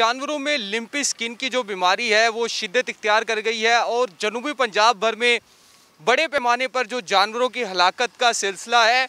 जानवरों में lumpy skin की जो बीमारी है वो शिद्दत इख्तियार कर गई है और जनूबी पंजाब भर में बड़े पैमाने पर जो जानवरों की हलाकत का सिलसिला है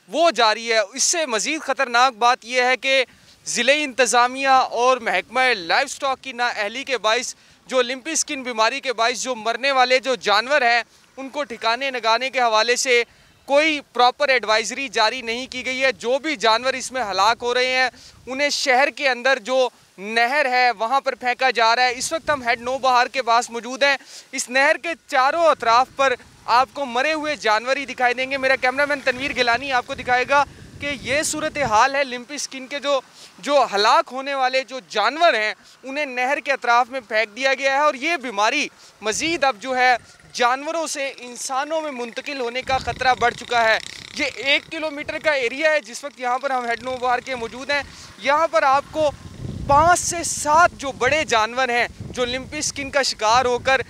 वो जारी है। इससे मज़ीद ख़तरनाक बात यह है कि ज़िले इंतज़ामिया और महकमा लाइफ स्टॉक की नाअहली के बाइस जो लिम्पी स्किन बीमारी के बाइस जो मरने वाले जो जानवर हैं उनको ठिकाने लगाने के हवाले से कोई प्रॉपर एडवाइजरी जारी नहीं की गई है। जो भी जानवर इसमें हलाक हो रहे हैं उन्हें शहर के अंदर जो नहर है वहाँ पर फेंका जा रहा है। इस वक्त हम हेड नौबहार के पास मौजूद हैं। इस नहर के चारों अतराफ पर आपको मरे हुए जानवर ही दिखाई देंगे। मेरा कैमरामैन तनवीर गिलानी आपको दिखाएगा कि ये सूरत हाल है। लिम्पी स्किन के जो हलाक होने वाले जो जानवर हैं उन्हें नहर के अतराफ में फेंक दिया गया है और ये बीमारी मज़ीद अब जो है जानवरों से इंसानों में मुंतकिल होने का ख़तरा बढ़ चुका है। ये 1 किलोमीटर का एरिया है जिस वक्त यहाँ पर हम हेड नौबहार के मौजूद हैं। यहाँ पर आपको 5 से 7 जो बड़े जानवर हैं जो लिम्पी स्किन का शिकार होकर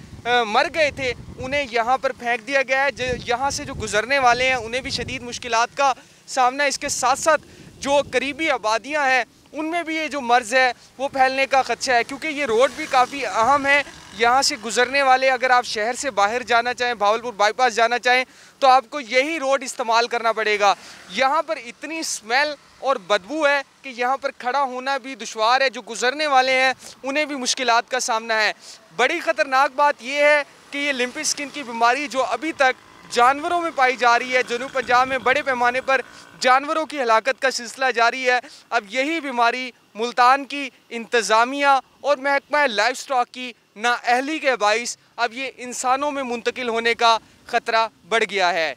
मर गए थे उन्हें यहाँ पर फेंक दिया गया है। यहाँ से जो गुजरने वाले हैं उन्हें भी शदीद मुश्किलात का सामना। इसके साथ साथ जो करीबी आबादियाँ हैं उनमें भी ये जो मर्ज़ है वो फैलने का खदशा है, क्योंकि ये रोड भी काफ़ी अहम है। यहाँ से गुजरने वाले अगर आप शहर से बाहर जाना चाहें, भावलपुर बाईपास जाना चाहें, तो आपको यही रोड इस्तेमाल करना पड़ेगा। यहाँ पर इतनी स्मेल और बदबू है कि यहाँ पर खड़ा होना भी दुश्वार है। जो गुजरने वाले हैं उन्हें भी मुश्किलात का सामना है। बड़ी ख़तरनाक बात यह है कि ये लिम्पी स्किन की बीमारी जो अभी तक जानवरों में पाई जा रही है, जनूब पंजाब में बड़े पैमाने पर जानवरों की हलाकत का सिलसिला जारी है। अब यही बीमारी मुल्तान की इंतज़ामिया और महकमा लाइफ स्टॉक की नाअहली के बाइस अब ये इंसानों में मुंतकिल होने का ख़तरा बढ़ गया है।